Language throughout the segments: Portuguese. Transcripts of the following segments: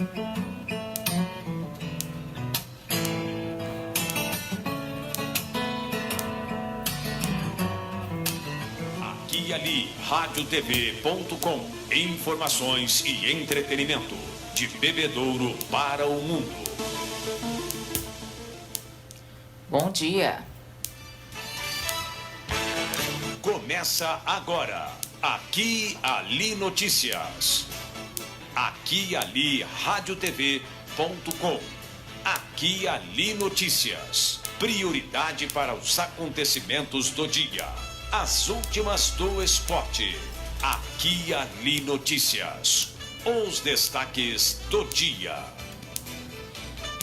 Aqui e ali, radiotv.com. Informações e entretenimento de Bebedouro para o mundo. Bom dia. Começa agora, Aqui Ali Notícias. Aqui e ali, radiotv.com. Aqui e ali Notícias. Prioridade para os acontecimentos do dia. As últimas do esporte. Aqui e ali Notícias. Os destaques do dia.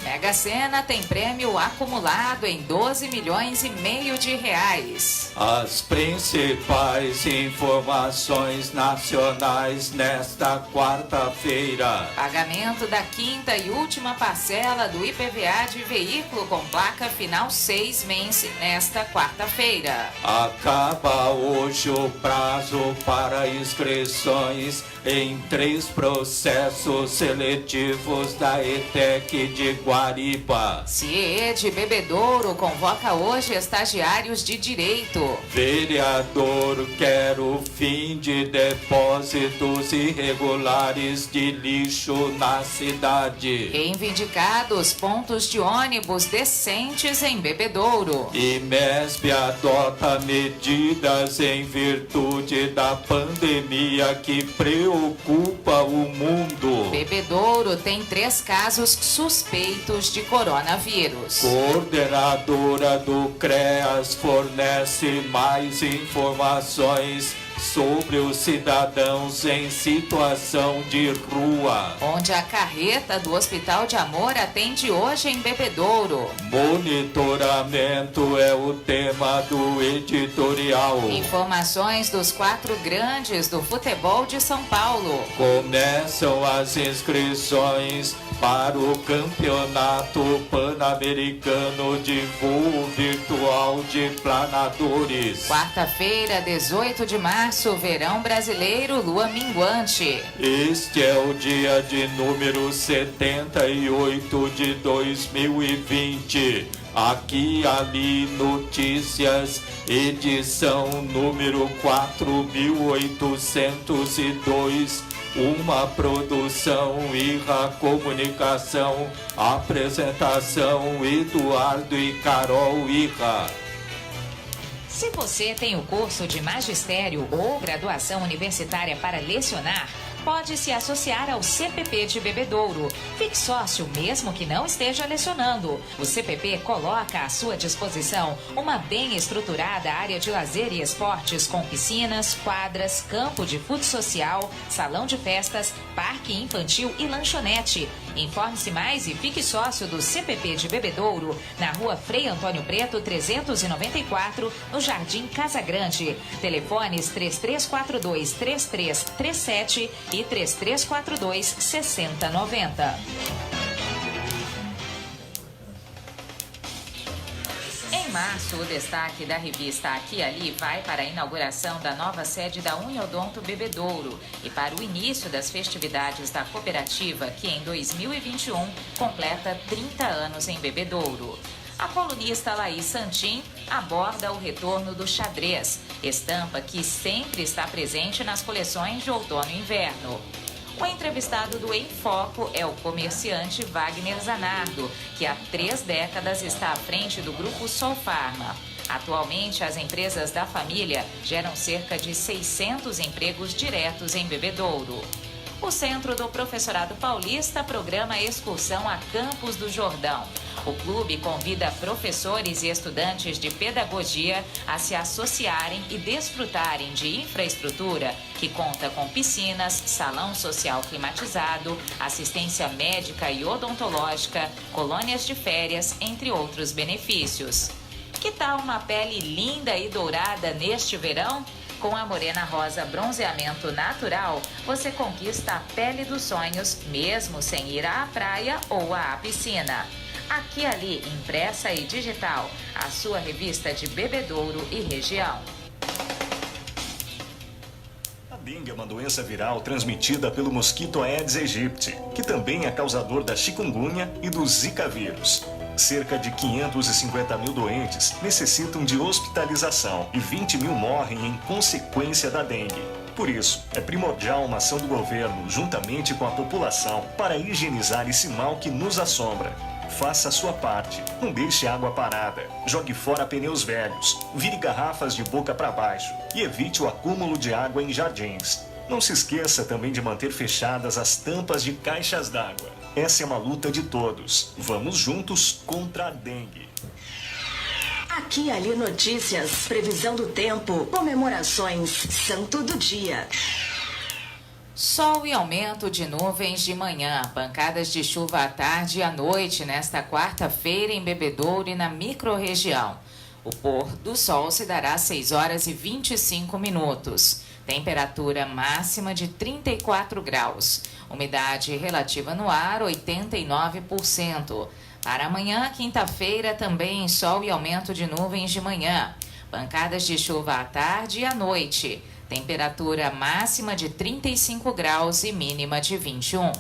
Mega Sena tem prêmio acumulado em 12 milhões e meio de reais. As principais informações nacionais nesta quarta-feira. Pagamento da quinta e última parcela do IPVA de veículo com placa final 6 vence nesta quarta-feira. Acaba hoje o prazo para inscrições em 3 processos seletivos da ETEC de Guariba. CIE de Bebedouro convoca hoje estagiários de direito. Vereador quer o fim de depósitos irregulares de lixo na cidade. Reivindicados pontos de ônibus decentes em Bebedouro. E MESP adota medidas em virtude da pandemia que preocupa o mundo. Bebedouro tem 3 casos suspeitos de coronavírus. Coordenadora do CREAS fornece mais informações sobre os cidadãos em situação de rua. Onde a carreta do Hospital de Amor atende hoje em Bebedouro. Monitoramento é o tema do editorial. Informações dos 4 grandes do futebol de São Paulo. Começam as inscrições para o Campeonato Pan-Americano de Voo Virtual de Planadores. Quarta-feira, 18 de março, verão brasileiro, lua minguante. Este é o dia de número 78 de 2020. Aqui ali Notícias, edição número 4802. Uma produção Irra Comunicação. Apresentação Eduardo e Carol Irra. Se você tem o curso de magistério ou graduação universitária para lecionar, pode se associar ao CPP de Bebedouro. Fique sócio mesmo que não esteja lecionando. O CPP coloca à sua disposição uma bem estruturada área de lazer e esportes com piscinas, quadras, campo de futsal social, salão de festas, parque infantil e lanchonete. Informe-se mais e fique sócio do CPP de Bebedouro, na rua Frei Antônio Preto, 394, no Jardim Casa Grande. Telefones 3342-3337 e 3342-6090. Em março, o destaque da revista Aqui e Ali vai para a inauguração da nova sede da Uniodonto Bebedouro e para o início das festividades da cooperativa, que em 2021 completa 30 anos em Bebedouro. A colunista Laís Santin aborda o retorno do xadrez, estampa que sempre está presente nas coleções de outono e inverno. O entrevistado do Em Foco é o comerciante Wagner Zanardo, que há 3 décadas está à frente do grupo Solfarma. Atualmente, as empresas da família geram cerca de 600 empregos diretos em Bebedouro. O Centro do Professorado Paulista programa a excursão a Campos do Jordão. O clube convida professores e estudantes de pedagogia a se associarem e desfrutarem de infraestrutura que conta com piscinas, salão social climatizado, assistência médica e odontológica, colônias de férias, entre outros benefícios. Que tal uma pele linda e dourada neste verão? Com a Morena Rosa Bronzeamento Natural, você conquista a pele dos sonhos, mesmo sem ir à praia ou à piscina. Aqui e Ali, impressa e digital, a sua revista de Bebedouro e região. dengue é uma doença viral transmitida pelo mosquito Aedes aegypti, que também é causador da chikungunya e do Zika vírus. Cerca de 550 mil doentes necessitam de hospitalização e 20 mil morrem em consequência da dengue. Por isso, é primordial uma ação do governo, juntamente com a população, para higienizar esse mal que nos assombra. Faça a sua parte. Não deixe água parada. Jogue fora pneus velhos. Vire garrafas de boca para baixo. E evite o acúmulo de água em jardins. Não se esqueça também de manter fechadas as tampas de caixas d'água. Essa é uma luta de todos. Vamos juntos contra a dengue. Aqui e Ali Notícias, previsão do tempo, comemorações, santo do dia. Sol e aumento de nuvens de manhã, pancadas de chuva à tarde e à noite nesta quarta-feira em Bebedouro e na microrregião. O pôr do sol se dará às 6 horas e 25 minutos. Temperatura máxima de 34 graus. Umidade relativa no ar, 89%. Para amanhã, quinta-feira, também sol e aumento de nuvens de manhã. Pancadas de chuva à tarde e à noite. Temperatura máxima de 35 graus e mínima de 21.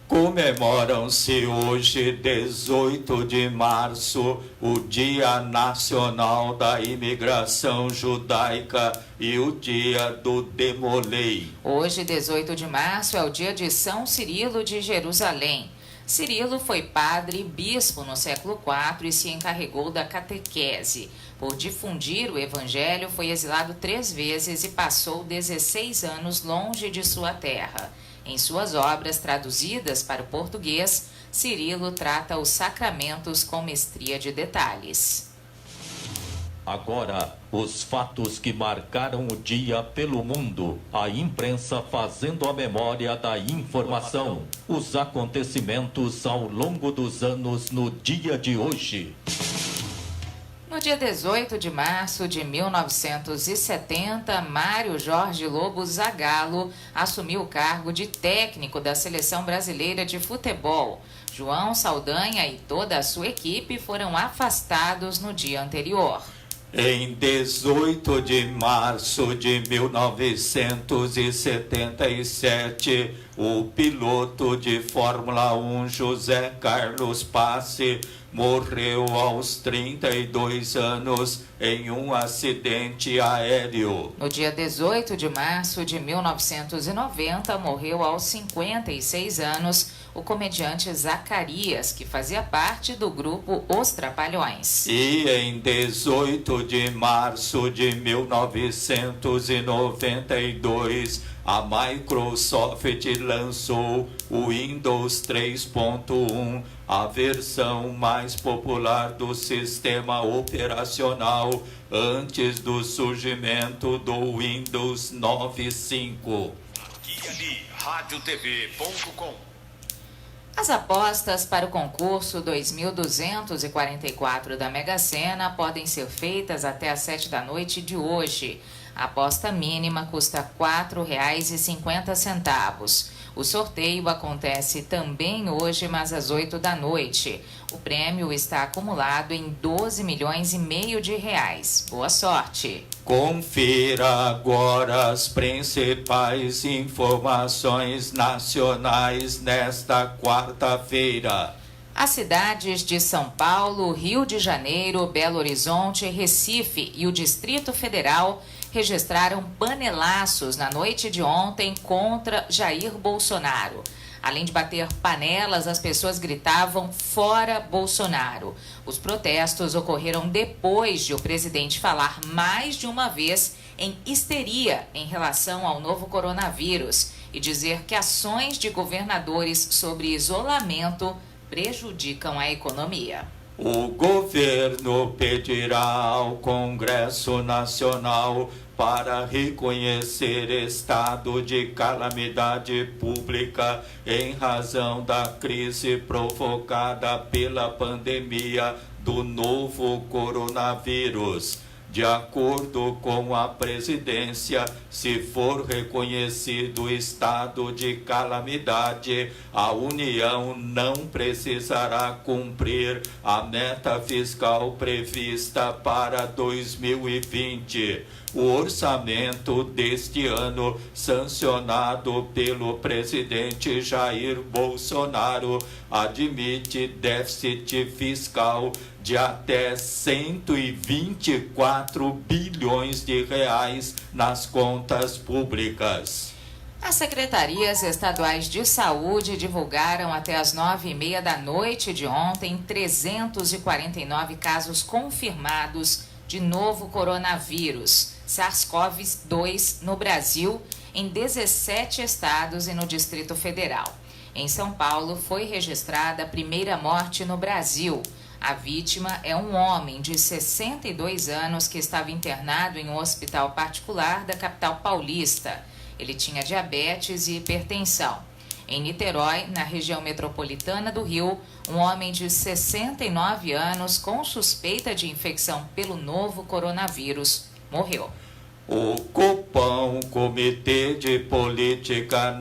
Comemoram-se hoje, 18 de março, o Dia Nacional da Imigração Judaica e o Dia do Demolei. Hoje, 18 de março, é o dia de São Cirilo de Jerusalém. Cirilo foi padre e bispo no século IV e se encarregou da catequese. Por difundir o evangelho, foi exilado 3 vezes e passou 16 anos longe de sua terra. Em suas obras traduzidas para o português, Cirilo trata os sacramentos com mestria de detalhes. Agora, os fatos que marcaram o dia pelo mundo. A imprensa fazendo a memória da informação. Os acontecimentos ao longo dos anos no dia de hoje. No dia 18 de março de 1970, Mário Jorge Lobo Zagallo assumiu o cargo de técnico da Seleção Brasileira de Futebol. João Saldanha e toda a sua equipe foram afastados no dia anterior. Em 18 de março de 1977, o piloto de Fórmula 1 José Carlos Passe morreu aos 32 anos em um acidente aéreo. No dia 18 de março de 1990, morreu aos 56 anos o comediante Zacarias, que fazia parte do grupo Os Trapalhões. E em 18 de março de 1992, a Microsoft lançou o Windows 3.1, a versão mais popular do sistema operacional antes do surgimento do Windows 9.5. Aqui e Ali, radiotv.com. As apostas para o concurso 2244 da Mega Sena podem ser feitas até às 7 da noite de hoje. A aposta mínima custa R$ 4,50. O sorteio acontece também hoje, mas às 8 da noite. O prêmio está acumulado em 12 milhões e meio de reais. Boa sorte! Confira agora as principais informações nacionais nesta quarta-feira. As cidades de São Paulo, Rio de Janeiro, Belo Horizonte, Recife e o Distrito Federal registraram panelaços na noite de ontem contra Jair Bolsonaro. Além de bater panelas, as pessoas gritavam "Fora Bolsonaro". Os protestos ocorreram depois de o presidente falar mais de uma vez em histeria em relação ao novo coronavírus e dizer que ações de governadores sobre isolamento prejudicam a economia. O governo pedirá ao Congresso Nacional para reconhecer estado de calamidade pública em razão da crise provocada pela pandemia do novo coronavírus. De acordo com a presidência, se for reconhecido estado de calamidade, a União não precisará cumprir a meta fiscal prevista para 2020. O orçamento deste ano, sancionado pelo presidente Jair Bolsonaro, admite déficit fiscal de até 124 bilhões de reais nas contas públicas. As secretarias estaduais de saúde divulgaram até as 9h30 da noite de ontem 349 casos confirmados de novo coronavírus, SARS-CoV-2, no Brasil, em 17 estados e no Distrito Federal. Em São Paulo, foi registrada a primeira morte no Brasil. A vítima é um homem de 62 anos que estava internado em um hospital particular da capital paulista. Ele tinha diabetes e hipertensão. Em Niterói, na região metropolitana do Rio, um homem de 69 anos com suspeita de infecção pelo novo coronavírus morreu. O Copom, Comitê de Política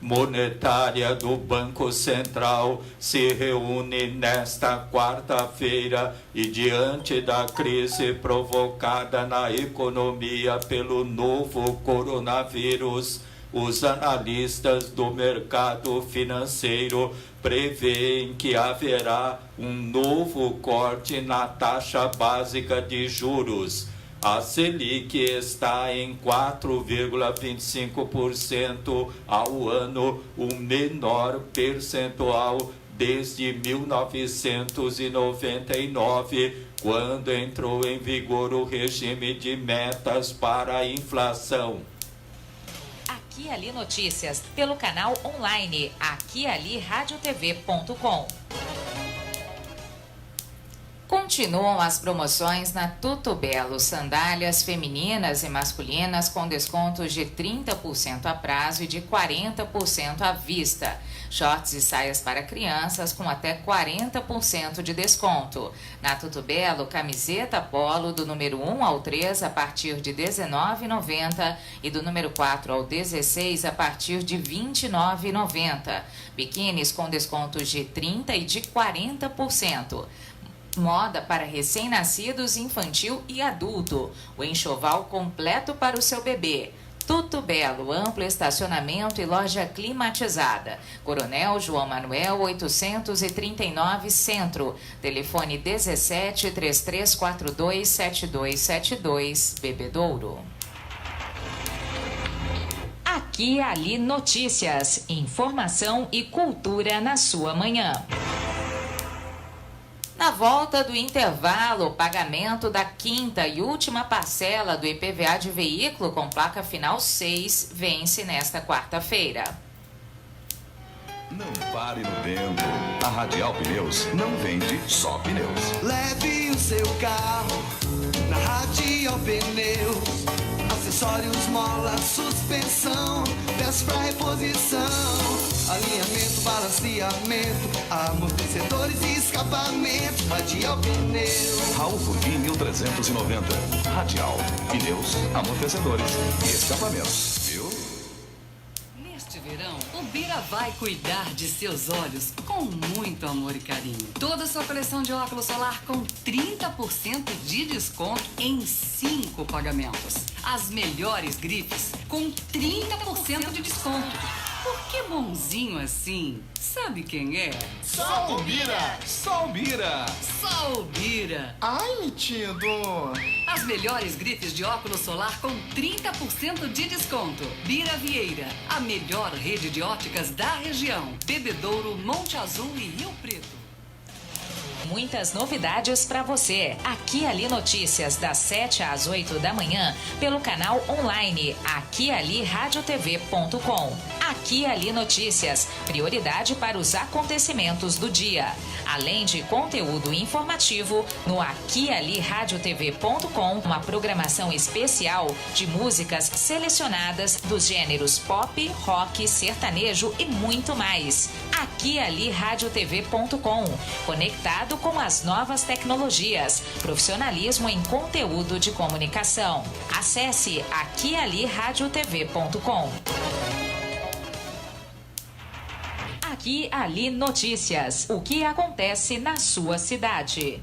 Monetária do Banco Central, se reúne nesta quarta-feira e, diante da crise provocada na economia pelo novo coronavírus, os analistas do mercado financeiro prevêem que haverá um novo corte na taxa básica de juros. A Selic está em 4,25% ao ano, o menor percentual desde 1999, quando entrou em vigor o regime de metas para a inflação. Aqui e Ali Notícias, pelo canal online aquialiradiotv.com. Continuam as promoções na Tudo Belo, sandálias femininas e masculinas com descontos de 30% a prazo e de 40% à vista. Shorts e saias para crianças com até 40% de desconto. Na Tudo Belo, camiseta polo do número 1 ao 3 a partir de R$ 19,90 e do número 4 ao 16 a partir de R$ 29,90. Biquínis com descontos de 30% e de 40%. Moda para recém-nascidos, infantil e adulto. O enxoval completo para o seu bebê. Tudo Belo, amplo estacionamento e loja climatizada. Coronel João Manuel 839 Centro. Telefone 17 3342 7272, Bebedouro. Aqui e Ali Notícias. Informação e cultura na sua manhã. Na volta do intervalo, o pagamento da quinta e última parcela do IPVA de veículo com placa final 6 vence nesta quarta-feira. Não pare no tempo. A Radial Pneus não vende só pneus. Leve o seu carro na Radial Pneus. Acessórios, mola, suspensão, peças para reposição, alinhamento, balanceamento, amortecedores e escapamento. Radial Pneus. Raul Furguim 1390. Radial Pneus, amortecedores e escapamentos. Viu? Neste verão, o Bira vai cuidar de seus olhos com muito amor e carinho. Toda a sua coleção de óculos solar com 30% de desconto em 5 pagamentos. As melhores grifes com 30% de desconto. Por que bonzinho assim? Sabe quem é? Só o Bira! Só o Bira! Só o Bira! Ai, metido! As melhores grifes de óculos solar com 30% de desconto. Bira Vieira, a melhor rede de óticas da região. Bebedouro, Monte Azul e Rio Preto. Muitas novidades para você. Aqui e Ali Notícias, das 7 às 8 da manhã, pelo canal online aquialiradiotv.com. Aqui e Ali Notícias, prioridade para os acontecimentos do dia. Além de conteúdo informativo, no aquialiradiotv.com, uma programação especial de músicas selecionadas dos gêneros pop, rock, sertanejo e muito mais. aquialiradiotv.com, conectado com as novas tecnologias, profissionalismo em conteúdo de comunicação. Acesse aquialiradiotv.com. Aqui Ali Notícias. O que acontece na sua cidade?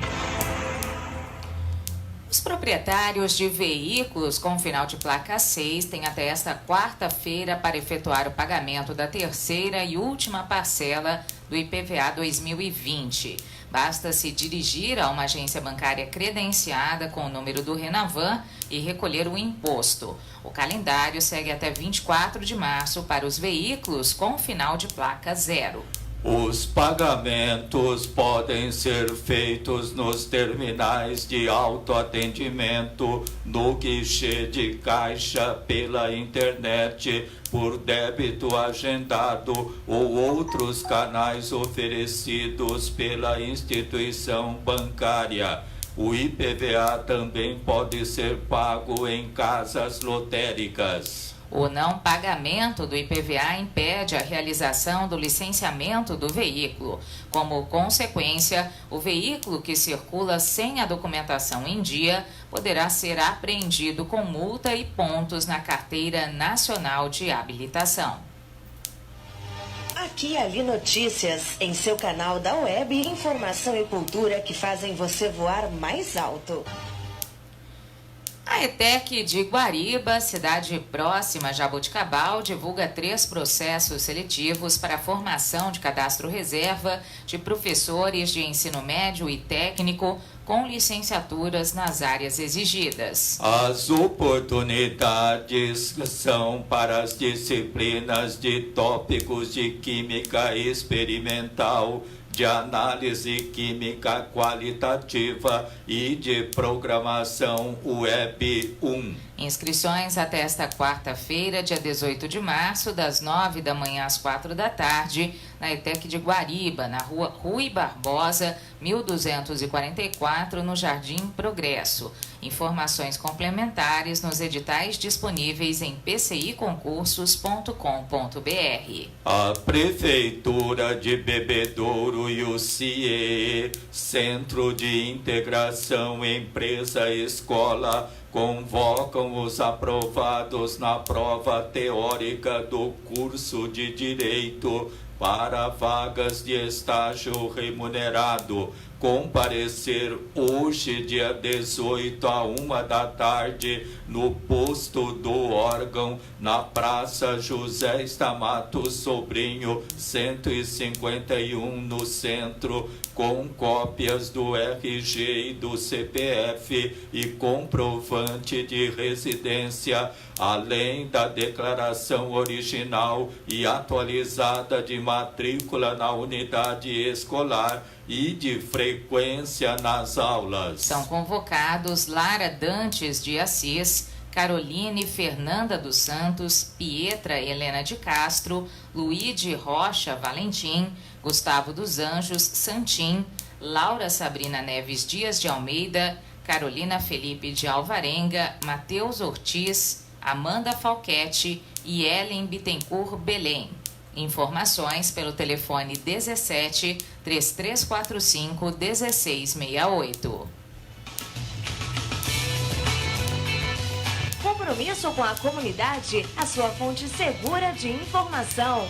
Os proprietários de veículos com final de placa 6 têm até esta quarta-feira para efetuar o pagamento da terceira e última parcela do IPVA 2020. Basta se dirigir a uma agência bancária credenciada com o número do Renavan e recolher o imposto. O calendário segue até 24 de março para os veículos com final de placa 0. Os pagamentos podem ser feitos nos terminais de autoatendimento, no guichê de caixa, pela internet, por débito agendado ou outros canais oferecidos pela instituição bancária. O IPVA também pode ser pago em casas lotéricas. O não pagamento do IPVA impede a realização do licenciamento do veículo. Como consequência, o veículo que circula sem a documentação em dia poderá ser apreendido com multa e pontos na Carteira Nacional de Habilitação. Aqui Ali Notícias, em seu canal da web, informação e cultura que fazem você voar mais alto. A ETEC de Guariba, cidade próxima a Jaboticabal, divulga 3 processos seletivos para a formação de cadastro reserva de professores de ensino médio e técnico com licenciaturas nas áreas exigidas. As oportunidades são para as disciplinas de tópicos de química experimental, de análise química qualitativa e de programação Web 1. Inscrições até esta quarta-feira, dia 18 de março, das 9 da manhã às 4 da tarde, na ETEC de Guariba, na rua Rui Barbosa, 1244, no Jardim Progresso. Informações complementares nos editais disponíveis em pciconcursos.com.br. A Prefeitura de Bebedouro e o CIE, Centro de Integração Empresa-Escola, convocam os aprovados na prova teórica do curso de Direito para vagas de estágio remunerado. Comparecer hoje, dia 18, à 1 da tarde, no posto do órgão, na Praça José Stamato Sobrinho, 151, no centro, com cópias do RG e do CPF e comprovante de residência, além da declaração original e atualizada de matrícula na unidade escolar e de frequência nas aulas. São convocados Lara Dantes de Assis, Caroline Fernanda dos Santos, Pietra Helena de Castro, Luíde Rocha Valentim, Gustavo dos Anjos Santim, Laura Sabrina Neves Dias de Almeida, Carolina Felipe de Alvarenga, Matheus Ortiz, Amanda Falquete e Ellen Bittencourt Belém. Informações pelo telefone 17 3345 1668. Compromisso com a comunidade, a sua fonte segura de informação.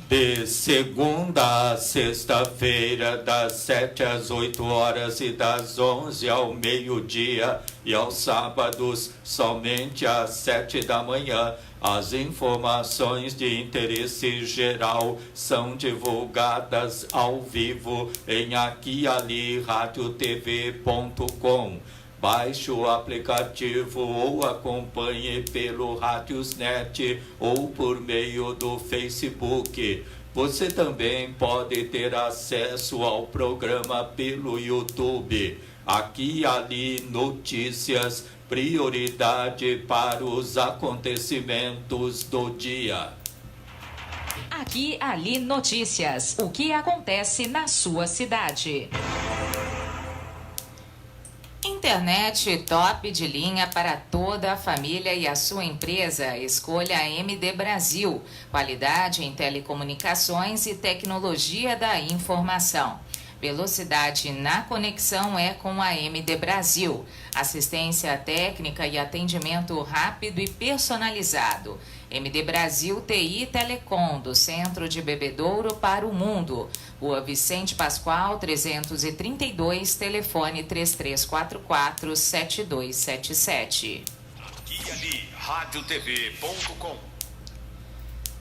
De segunda a sexta-feira, das 7 às 8 horas e das 11 ao meio-dia, e aos sábados, somente às 7 da manhã, as informações de interesse geral são divulgadas ao vivo em aquiali.radiotv.com. Baixe o aplicativo ou acompanhe pelo Radiosnet ou por meio do Facebook. Você também pode ter acesso ao programa pelo YouTube. Aqui e Ali Notícias, prioridade para os acontecimentos do dia. Aqui Ali Notícias, o que acontece na sua cidade. Internet top de linha para toda a família e a sua empresa. Escolha a MD Brasil. Qualidade em telecomunicações e tecnologia da informação. Velocidade na conexão é com a MD Brasil. Assistência técnica e atendimento rápido e personalizado. MD Brasil TI Telecom, do Centro de Bebedouro para o Mundo. Rua Vicente Pascoal, 332, telefone 3344-7277. Aqui e ali, radiotv.com.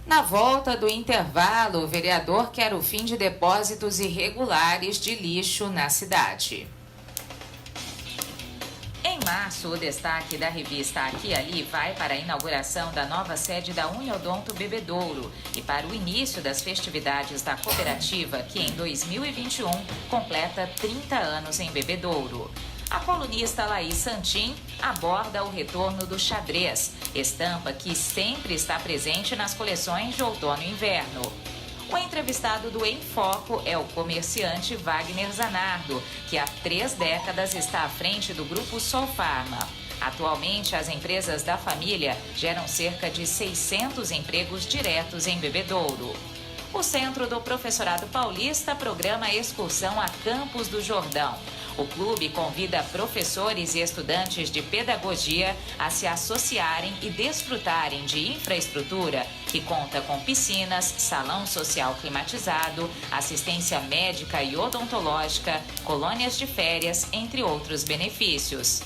Na volta do intervalo, o vereador quer o fim de depósitos irregulares de lixo na cidade. Em março, o destaque da revista Aqui e Ali vai para a inauguração da nova sede da Uniodonto Bebedouro e para o início das festividades da cooperativa, que em 2021 completa 30 anos em Bebedouro. A colunista Laís Santin aborda o retorno do xadrez, estampa que sempre está presente nas coleções de outono e inverno. O entrevistado do Em Foco é o comerciante Wagner Zanardo, que há 3 décadas está à frente do grupo Solfarma. Atualmente, as empresas da família geram cerca de 600 empregos diretos em Bebedouro. O Centro do Professorado Paulista programa a excursão a Campos do Jordão. O clube convida professores e estudantes de pedagogia a se associarem e desfrutarem de infraestrutura que conta com piscinas, salão social climatizado, assistência médica e odontológica, colônias de férias, entre outros benefícios.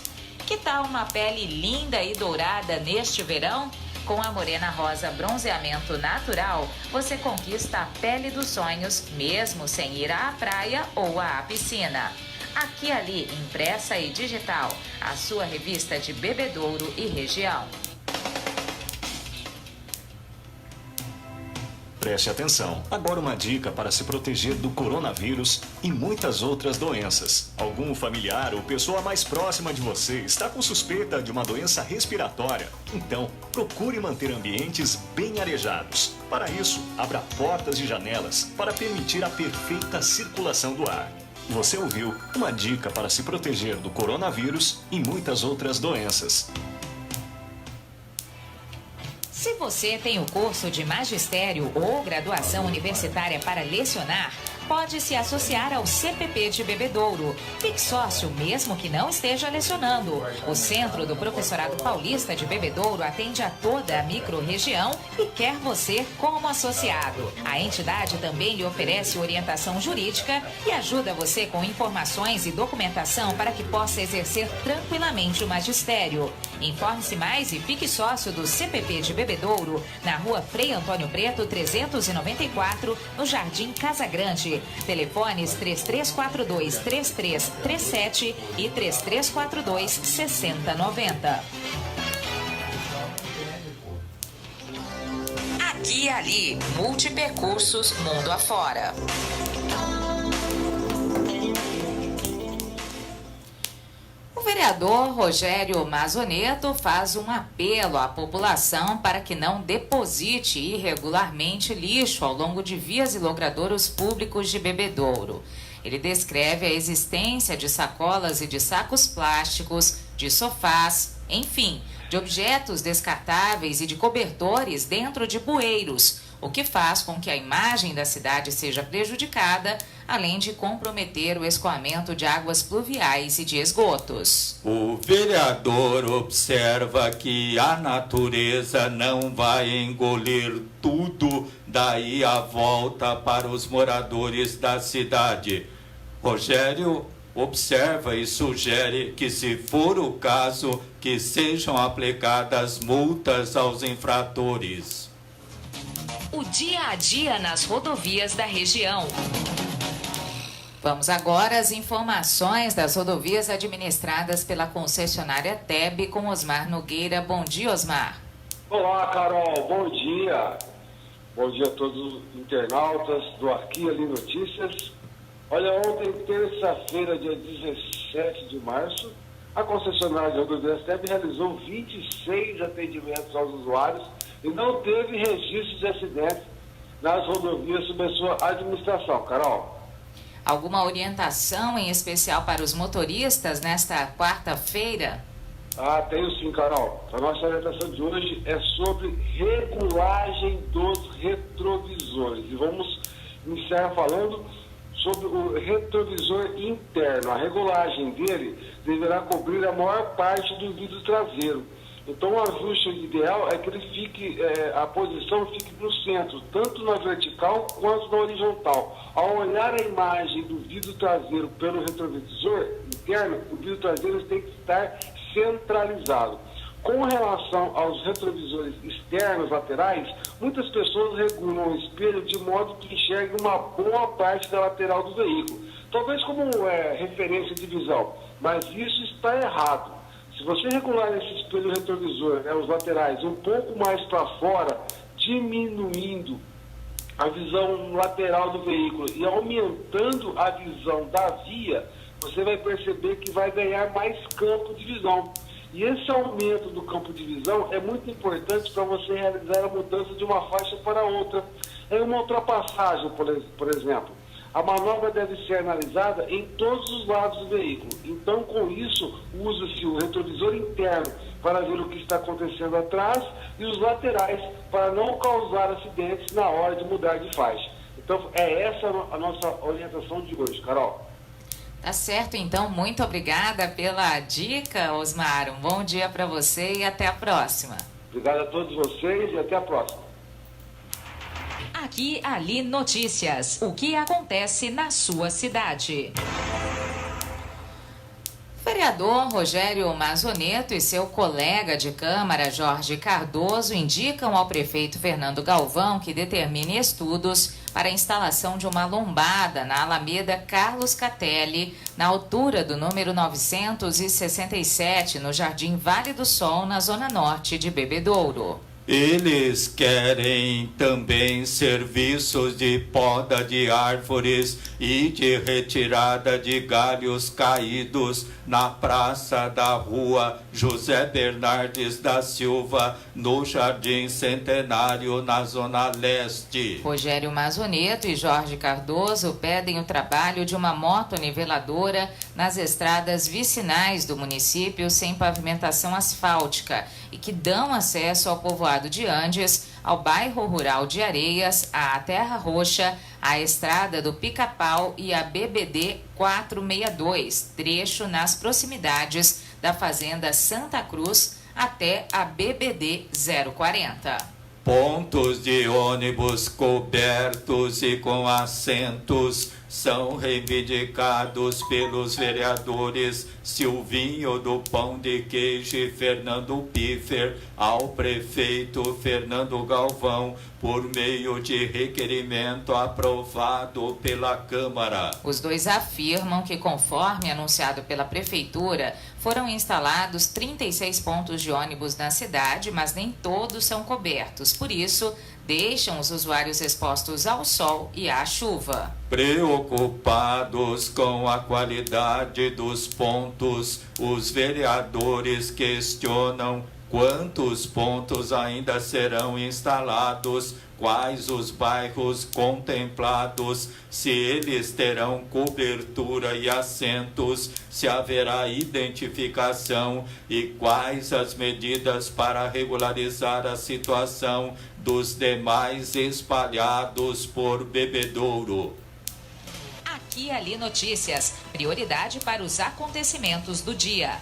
Que tal uma pele linda e dourada neste verão? Com a Morena Rosa Bronzeamento Natural, você conquista a pele dos sonhos, mesmo sem ir à praia ou à piscina. Aqui e Ali, impressa e digital, a sua revista de Bebedouro e região. Preste atenção. Agora uma dica para se proteger do coronavírus e muitas outras doenças. Algum familiar ou pessoa mais próxima de você está com suspeita de uma doença respiratória? Então, procure manter ambientes bem arejados. Para isso, abra portas e janelas para permitir a perfeita circulação do ar. Você ouviu uma dica para se proteger do coronavírus e muitas outras doenças. Se você tem o curso de magistério ou graduação universitária para lecionar, pode se associar ao CPP de Bebedouro. Fique sócio mesmo que não esteja lecionando. O Centro do Professorado Paulista de Bebedouro atende a toda a micro-região e quer você como associado. A entidade também lhe oferece orientação jurídica e ajuda você com informações e documentação para que possa exercer tranquilamente o magistério. Informe-se mais e fique sócio do CPP de Bebedouro, na Rua Frei Antônio Preto, 394, no Jardim Casa Grande. Telefones 3342-3337 e 3342-6090. Aqui e Ali, multipercursos mundo afora. O vereador Rogério Mazoneto faz um apelo à população para que não deposite irregularmente lixo ao longo de vias e logradouros públicos de Bebedouro. Ele descreve a existência de sacolas e de sacos plásticos, de sofás, enfim, de objetos descartáveis e de cobertores dentro de bueiros, o que faz com que a imagem da cidade seja prejudicada, além de comprometer o escoamento de águas pluviais e de esgotos. O vereador observa que a natureza não vai engolir tudo daí a volta para os moradores da cidade. Rogério observa e sugere que, se for o caso, que sejam aplicadas multas aos infratores. O dia a dia nas rodovias da região. Vamos agora às informações das rodovias administradas pela concessionária TEB com Osmar Nogueira. Bom dia, Osmar. Olá, Carol. Bom dia. Bom dia a todos os internautas do Aqui e Ali Notícias. Olha, ontem, terça-feira, dia 17 de março, a concessionária de rodovias TEB realizou 26 atendimentos aos usuários e não teve registro de acidentes nas rodovias sob a sua administração. Carol. Alguma orientação em especial para os motoristas nesta quarta-feira? Tenho sim, Carol. A nossa orientação de hoje é sobre regulagem dos retrovisores. E vamos iniciar falando sobre o retrovisor interno. A regulagem dele deverá cobrir a maior parte do vidro traseiro. Então, o ajuste ideal é que ele fique, a posição fique no centro, tanto na vertical quanto na horizontal. Ao olhar a imagem do vidro traseiro pelo retrovisor interno, o vidro traseiro tem que estar centralizado. Com relação aos retrovisores externos, laterais, muitas pessoas regulam o espelho de modo que enxergue uma boa parte da lateral do veículo. Talvez como referência de visão, mas isso está errado. Se você regular esse espelho retrovisor, os laterais, um pouco mais para fora, diminuindo a visão lateral do veículo e aumentando a visão da via, você vai perceber que vai ganhar mais campo de visão. E esse aumento do campo de visão é muito importante para você realizar a mudança de uma faixa para outra. Em uma ultrapassagem, por exemplo, a manobra deve ser analisada em todos os lados do veículo. Então, com isso, usa-se o retrovisor interno para ver o que está acontecendo atrás e os laterais para não causar acidentes na hora de mudar de faixa. Então, é essa a nossa orientação de hoje, Carol. Tá certo, então. Muito obrigada pela dica, Osmar. Um bom dia para você e até a próxima. Obrigado a todos vocês e até a próxima. Aqui, ali, notícias. O que acontece na sua cidade? O vereador Rogério Mazzonetto e seu colega de Câmara, Jorge Cardoso, indicam ao prefeito Fernando Galvão que determine estudos para a instalação de uma lombada na Alameda Carlos Catelli, na altura do número 967, no Jardim Vale do Sol, na zona norte de Bebedouro. Eles querem também serviços de poda de árvores e de retirada de galhos caídos na praça da rua José Bernardes da Silva, no Jardim Centenário, na Zona Leste. Rogério Mazzonetto e Jorge Cardoso pedem o trabalho de uma motoniveladora nas estradas vicinais do município sem pavimentação asfáltica e que dão acesso ao povoado de Andes, ao bairro rural de Areias, à Terra Roxa, à estrada do Pica-Pau e à BBD 462, trecho nas proximidades da Fazenda Santa Cruz até a BBD 040. Pontos de ônibus cobertos e com assentos são reivindicados pelos vereadores Silvinho do Pão de Queijo e Fernando Piffer ao prefeito Fernando Galvão por meio de requerimento aprovado pela Câmara. Os dois afirmam que, conforme anunciado pela Prefeitura, foram instalados 36 pontos de ônibus na cidade, mas nem todos são cobertos. Por isso, deixam os usuários expostos ao sol e à chuva. Preocupados com a qualidade dos pontos, os vereadores questionam quantos pontos ainda serão instalados, quais os bairros contemplados, se eles terão cobertura e assentos, se haverá identificação e quais as medidas para regularizar a situação dos demais espalhados por Bebedouro. Aqui e ali notícias. Prioridade para os acontecimentos do dia.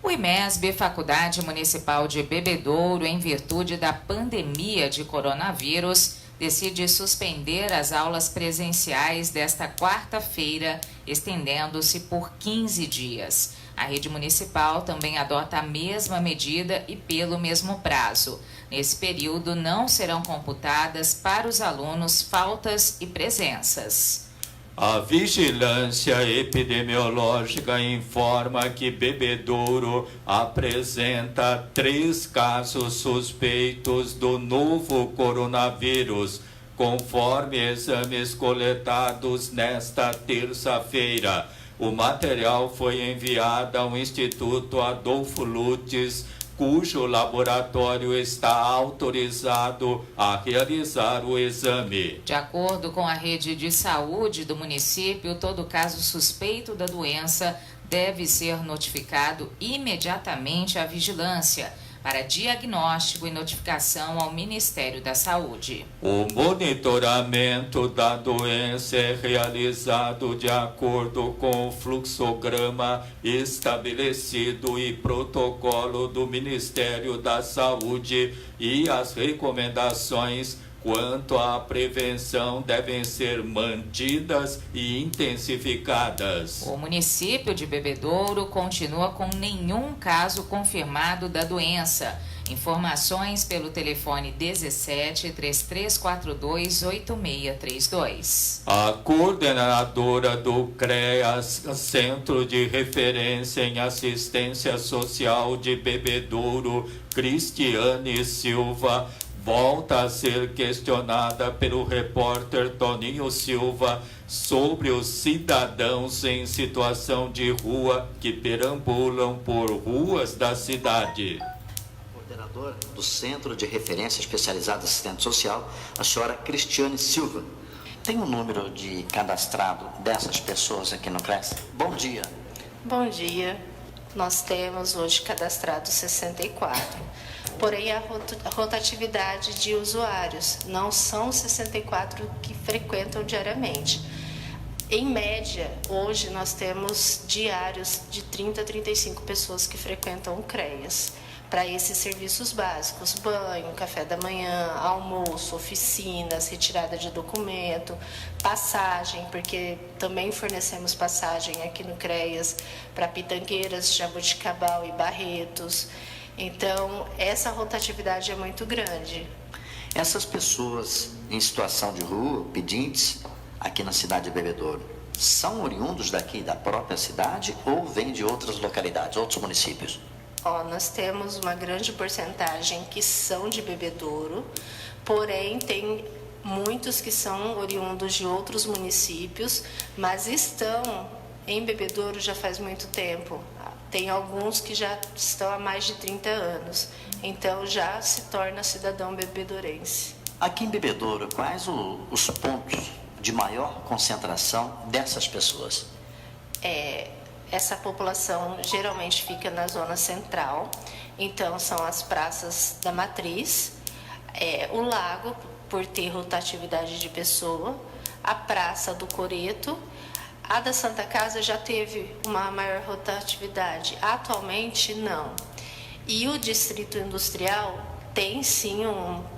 O IMESB, Faculdade Municipal de Bebedouro, em virtude da pandemia de coronavírus, decide suspender as aulas presenciais desta quarta-feira, estendendo-se por 15 dias. A rede municipal também adota a mesma medida e pelo mesmo prazo. Nesse período, não serão computadas para os alunos faltas e presenças. A vigilância epidemiológica informa que Bebedouro apresenta 3 casos suspeitos do novo coronavírus, conforme exames coletados nesta terça-feira. O material foi enviado ao Instituto Adolfo Lutz, cujo laboratório está autorizado a realizar o exame. De acordo com a rede de saúde do município, todo caso suspeito da doença deve ser notificado imediatamente à vigilância. para diagnóstico e notificação ao Ministério da Saúde. O monitoramento da doença é realizado de acordo com o fluxograma estabelecido e protocolo do Ministério da Saúde, e as recomendações quanto à prevenção devem ser mantidas e intensificadas. O município de Bebedouro continua com nenhum caso confirmado da doença. Informações pelo telefone 17 3342 8632. A coordenadora do CREAS, Centro de Referência em Assistência Social de Bebedouro, Cristiane Silva, volta a ser questionada pelo repórter Toninho Silva sobre os cidadãos em situação de rua que perambulam por ruas da cidade. Coordenadora do Centro de Referência Especializado de Assistente Social, a senhora Cristiane Silva. Tem um número de cadastrado dessas pessoas aqui no CREAS? Bom dia. Bom dia. Nós temos hoje cadastrados 64. Porém, a rotatividade de usuários não são 64 que frequentam diariamente. Em média, hoje nós temos diários de 30 a 35 pessoas que frequentam o CREAS para esses serviços básicos: banho, café da manhã, almoço, oficinas, retirada de documento, passagem, porque também fornecemos passagem aqui no CREAS para Pitangueiras, Jaboticabal e Barretos. Então, essa rotatividade é muito grande. Essas pessoas em situação de rua, pedintes, aqui na cidade de Bebedouro, são oriundos daqui, da própria cidade, ou vêm de outras localidades, outros municípios? Nós temos uma grande porcentagem que são de Bebedouro, porém tem muitos que são oriundos de outros municípios, mas estão em Bebedouro já faz muito tempo. Tem alguns que já estão há mais de 30 anos, então já se torna cidadão bebedourense. Aqui em Bebedouro, quais os pontos de maior concentração dessas pessoas? Essa população geralmente fica na zona central, então são as praças da Matriz, o Lago, por ter rotatividade de pessoa, a Praça do Coreto. A da Santa Casa já teve uma maior rotatividade, atualmente não. E o Distrito Industrial tem sim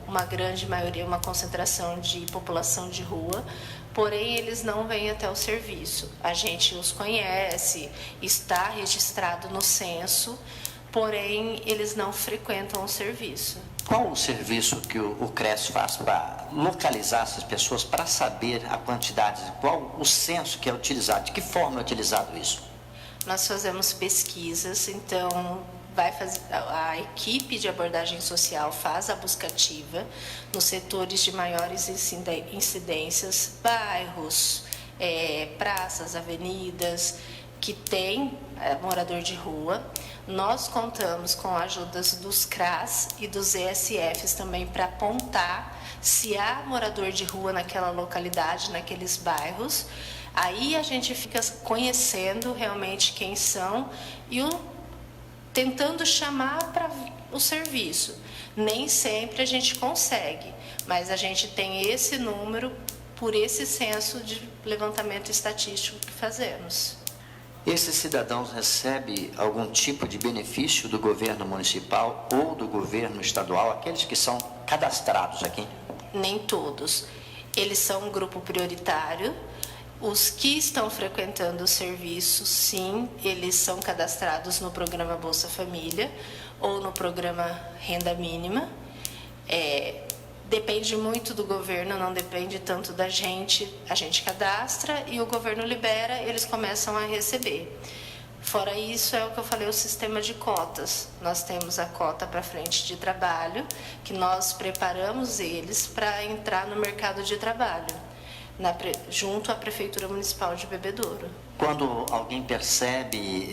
uma grande maioria, uma concentração de população de rua, porém eles não vêm até o serviço. A gente os conhece, está registrado no censo, porém eles não frequentam o serviço. Qual o serviço que o CREAS faz para localizar essas pessoas, para saber a quantidade, qual o censo que é utilizado, de que forma é utilizado isso? Nós fazemos pesquisas, então a equipe de abordagem social faz a busca ativa nos setores de maiores incidências, bairros, praças, avenidas, que tem morador de rua. Nós contamos com a ajuda dos CRAS e dos ESFs também para apontar se há morador de rua naquela localidade, naqueles bairros. Aí a gente fica conhecendo realmente quem são e tentando chamar para o serviço. Nem sempre a gente consegue, mas a gente tem esse número por esse censo de levantamento estatístico que fazemos. Esses cidadãos recebem algum tipo de benefício do governo municipal ou do governo estadual, aqueles que são cadastrados aqui? Nem todos. Eles são um grupo prioritário. Os que estão frequentando o serviço, sim, eles são cadastrados no programa Bolsa Família ou no programa Renda Mínima. Depende muito do governo, não depende tanto da gente. A gente cadastra e o governo libera, eles começam a receber. Fora isso, é o que eu falei, o sistema de cotas. Nós temos a cota para frente de trabalho, que nós preparamos eles para entrar no mercado de trabalho, junto à Prefeitura Municipal de Bebedouro. Quando alguém percebe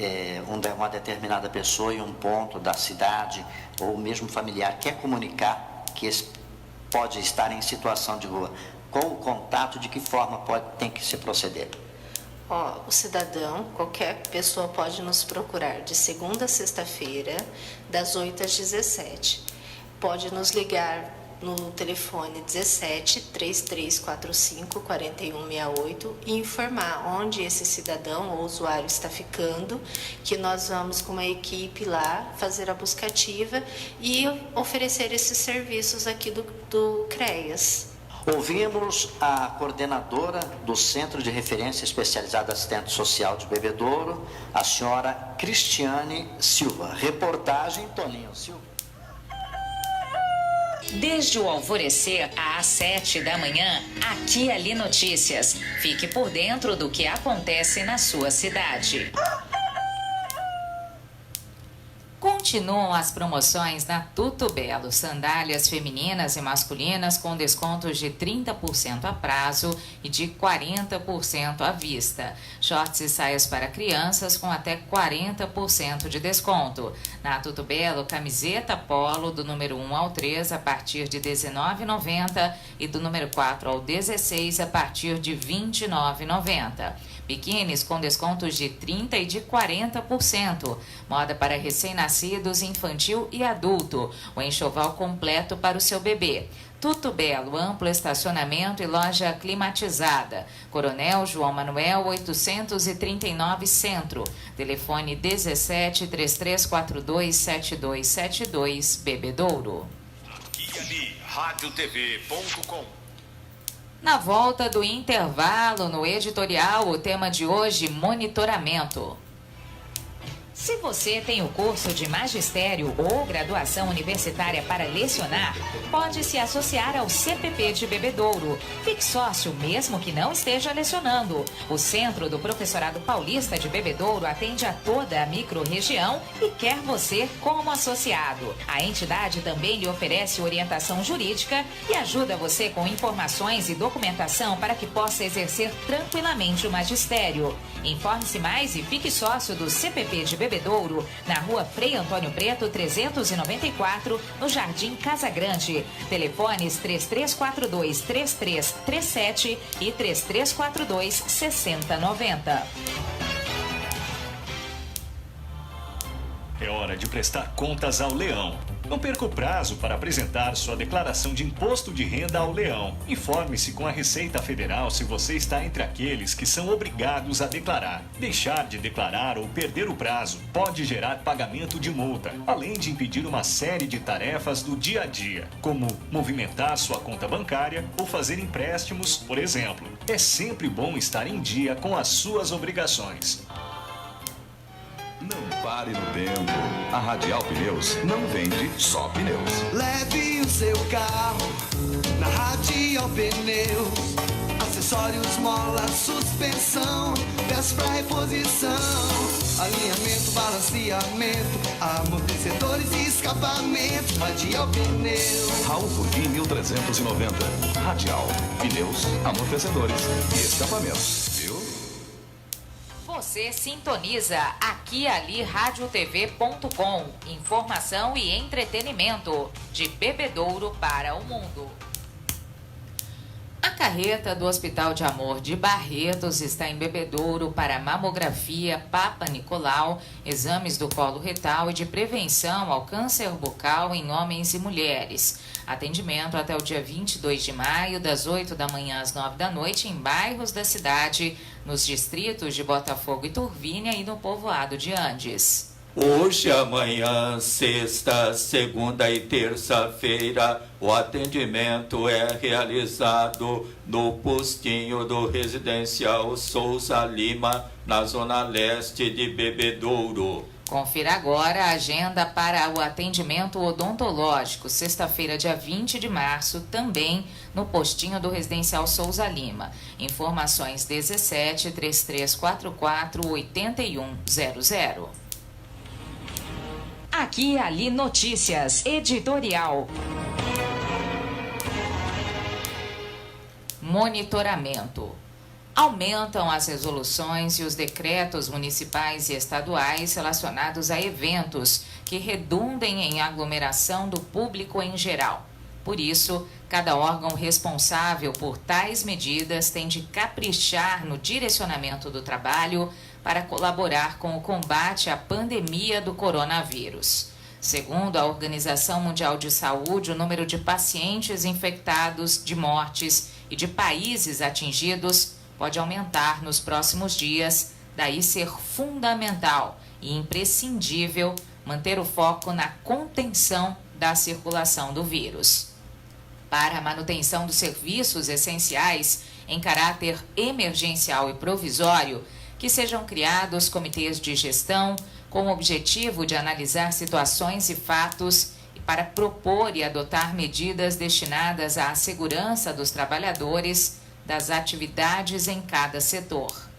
uma determinada pessoa em um ponto da cidade, ou mesmo familiar, quer comunicar que pode estar em situação de rua, qual o contato, de que forma tem que se proceder? O cidadão, qualquer pessoa pode nos procurar de segunda a sexta-feira, das 8 às 17. Pode nos ligar no telefone 17 3345 4168 e informar onde esse cidadão ou usuário está ficando, que nós vamos com uma equipe lá fazer a busca ativa e oferecer esses serviços aqui do CREAS. Ouvimos a coordenadora do Centro de Referência Especializada Assistente Social de Bebedouro, a senhora Cristiane Silva. Reportagem Toninho Silva. Desde o alvorecer às 7 da manhã, Aqui e Ali Notícias. Fique por dentro do que acontece na sua cidade. Continuam as promoções na Tudo Belo. Sandálias femininas e masculinas com descontos de 30% a prazo e de 40% à vista. Shorts e saias para crianças com até 40% de desconto. Na Tudo Belo, camiseta polo do número 1 ao 3 a partir de R$ 19,90 e do número 4 ao 16 a partir de R$ 29,90. Biquínis com descontos de 30% e de 40%. Moda para recém-nascidos, infantil e adulto. O enxoval completo para o seu bebê. Tudo Belo, amplo estacionamento e loja climatizada. Coronel João Manuel, 839 Centro. Telefone 17 3342 7272, Bebedouro. Aqui e Ali, radiotv.com. Na volta do intervalo, no editorial, o tema de hoje, monitoramento. Se você tem o curso de magistério ou graduação universitária para lecionar, pode se associar ao CPP de Bebedouro. Fique sócio mesmo que não esteja lecionando. O Centro do Professorado Paulista de Bebedouro atende a toda a microrregião e quer você como associado. A entidade também lhe oferece orientação jurídica e ajuda você com informações e documentação para que possa exercer tranquilamente o magistério. Informe-se mais e fique sócio do CPP de Bebedouro, na rua Frei Antônio Preto, 394, no Jardim Casa Grande. Telefones 3342-3337 e 3342-6090. É hora de prestar contas ao Leão. Não perca o prazo para apresentar sua declaração de imposto de renda ao Leão. Informe-se com a Receita Federal se você está entre aqueles que são obrigados a declarar. Deixar de declarar ou perder o prazo pode gerar pagamento de multa, além de impedir uma série de tarefas do dia a dia, como movimentar sua conta bancária ou fazer empréstimos, por exemplo. É sempre bom estar em dia com as suas obrigações. Não pare no tempo. A Radial Pneus não vende só pneus. Leve o seu carro na Radial Pneus. Acessórios, mola, suspensão, peças para reposição, alinhamento, balanceamento, amortecedores e escapamento. Radial Pneus. Raul Curtim 1390. Radial Pneus, amortecedores e escapamentos. Viu? Você sintoniza Aqui e Ali radiotv.com. Informação e entretenimento de Bebedouro para o mundo. A carreta do Hospital de Amor de Barretos está em Bebedouro para mamografia, Papa Nicolau, exames do colo retal e de prevenção ao câncer bucal em homens e mulheres. Atendimento até o dia 22 de maio, das 8 da manhã às 9 da noite, em bairros da cidade, nos distritos de Botafogo e Turvínia e no povoado de Andes. Hoje, amanhã, sexta, segunda e terça-feira, o atendimento é realizado no postinho do Residencial Souza Lima, na zona leste de Bebedouro. Confira agora a agenda para o atendimento odontológico, sexta-feira, dia 20 de março, também no postinho do Residencial Souza Lima. Informações 17 3344 8100. Aqui e Ali Notícias, editorial. Monitoramento. Aumentam as resoluções e os decretos municipais e estaduais relacionados a eventos que redundem em aglomeração do público em geral. Por isso, cada órgão responsável por tais medidas tem de caprichar no direcionamento do trabalho para colaborar com o combate à pandemia do coronavírus. Segundo a Organização Mundial de Saúde, o número de pacientes infectados, de mortes e de países atingidos pode aumentar nos próximos dias, daí ser fundamental e imprescindível manter o foco na contenção da circulação do vírus. Para a manutenção dos serviços essenciais em caráter emergencial e provisório, que sejam criados comitês de gestão com o objetivo de analisar situações e fatos e para propor e adotar medidas destinadas à segurança dos trabalhadores das atividades em cada setor.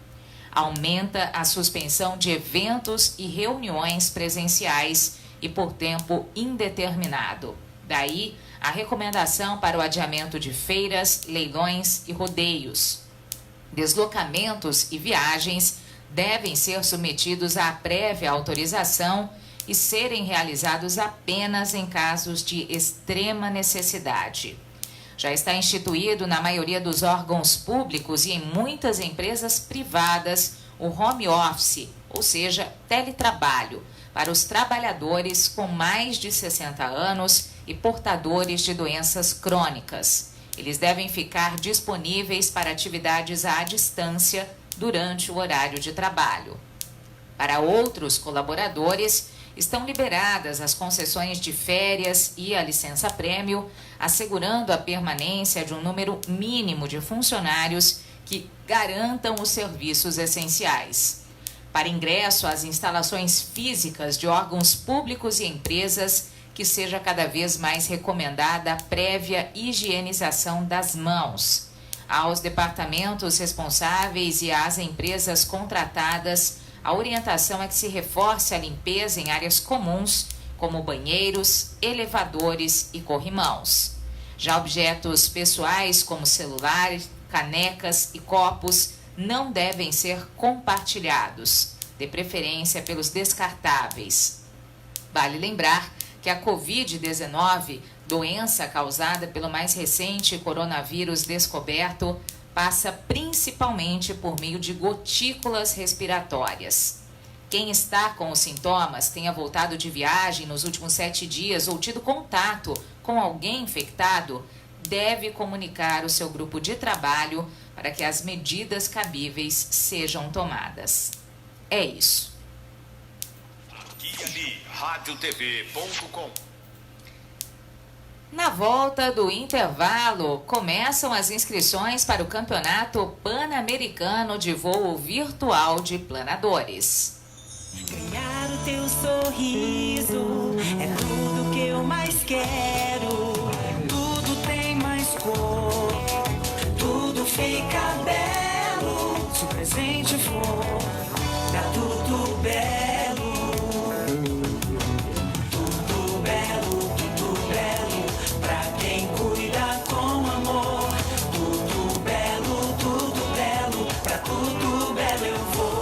Aumenta a suspensão de eventos e reuniões presenciais e por tempo indeterminado. Daí, a recomendação para o adiamento de feiras, leilões e rodeios. Deslocamentos e viagens devem ser submetidos à prévia autorização e serem realizados apenas em casos de extrema necessidade. Já está instituído na maioria dos órgãos públicos e em muitas empresas privadas o home office, ou seja, teletrabalho, para os trabalhadores com mais de 60 anos e portadores de doenças crônicas. Eles devem ficar disponíveis para atividades à distância durante o horário de trabalho. Para outros colaboradores, estão liberadas as concessões de férias e a licença-prêmio, assegurando a permanência de um número mínimo de funcionários que garantam os serviços essenciais. Para ingresso às instalações físicas de órgãos públicos e empresas, que seja cada vez mais recomendada a prévia higienização das mãos. Aos departamentos responsáveis e às empresas contratadas, a orientação é que se reforce a limpeza em áreas comuns, como banheiros, elevadores e corrimãos. Já objetos pessoais, como celulares, canecas e copos, não devem ser compartilhados, de preferência pelos descartáveis. Vale lembrar que a Covid-19, doença causada pelo mais recente coronavírus descoberto, passa principalmente por meio de gotículas respiratórias. Quem está com os sintomas, tenha voltado de viagem nos últimos 7 dias ou tido contato com alguém infectado, deve comunicar o seu grupo de trabalho para que as medidas cabíveis sejam tomadas. É isso. Aqui e ali, radiotv.com. Na volta do intervalo, começam as inscrições para o Campeonato Pan-Americano de Voo Virtual de Planadores. Ganhar o teu sorriso é tudo que eu mais quero. Tudo tem mais cor, tudo fica belo. Se o presente for pra tudo belo. Tudo belo, tudo belo. Pra quem cuida com amor. Tudo belo, pra tudo belo eu vou.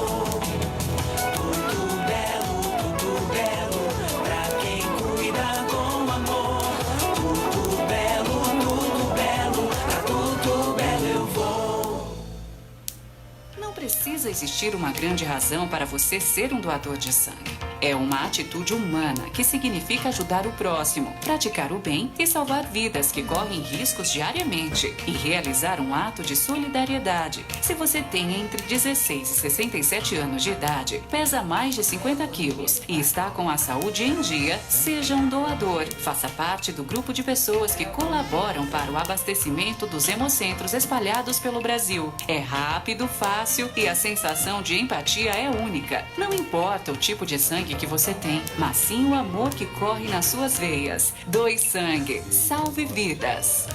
Precisa existir uma grande razão para você ser um doador de sangue. É uma atitude humana que significa ajudar o próximo, praticar o bem e salvar vidas que correm riscos diariamente e realizar um ato de solidariedade. Se você tem entre 16 e 67 anos de idade, pesa mais de 50 quilos e está com a saúde em dia, seja um doador. Faça parte do grupo de pessoas que colaboram para o abastecimento dos hemocentros espalhados pelo Brasil. É rápido, fácil e a sensação de empatia é única. Não importa o tipo de sangue que você tem, mas sim o amor que corre nas suas veias. Doe sangue, salve vidas.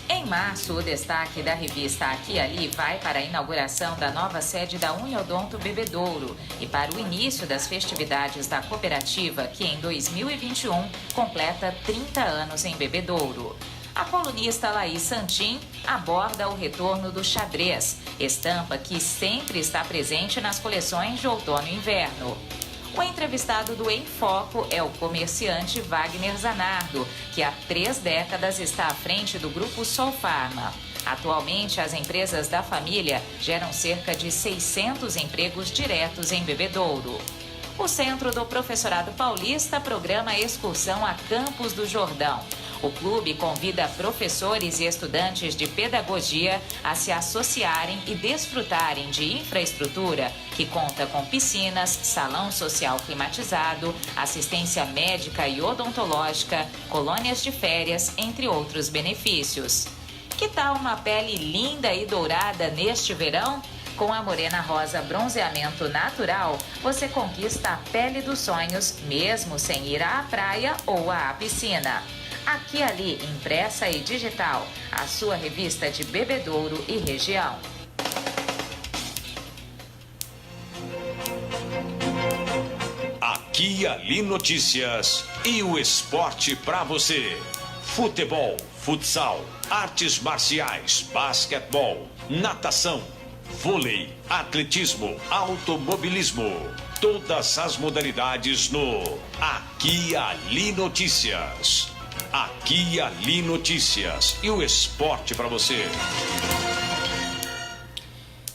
Em março, o destaque da revista Aqui e Ali vai para a inauguração da nova sede da Uniodonto Bebedouro e para o início das festividades da cooperativa, que em 2021 completa 30 anos em Bebedouro. A colunista Laís Santin aborda o retorno do xadrez, estampa que sempre está presente nas coleções de outono e inverno. O entrevistado do Em Foco é o comerciante Wagner Zanardo, que há 3 décadas está à frente do Grupo Solfarma. Atualmente, as empresas da família geram cerca de 600 empregos diretos em Bebedouro. O Centro do Professorado Paulista programa a excursão a Campos do Jordão. O clube convida professores e estudantes de pedagogia a se associarem e desfrutarem de infraestrutura que conta com piscinas, salão social climatizado, assistência médica e odontológica, colônias de férias, entre outros benefícios. Que tal uma pele linda e dourada neste verão? Com a Morena Rosa Bronzeamento Natural, você conquista a pele dos sonhos, mesmo sem ir à praia ou à piscina. Aqui Ali, impressa e digital, a sua revista de Bebedouro e região. Aqui Ali Notícias e o esporte para você. Futebol, futsal, artes marciais, basquetebol, natação, vôlei, atletismo, automobilismo. Todas as modalidades no Aqui Ali Notícias. Aqui Ali Notícias e o esporte para você.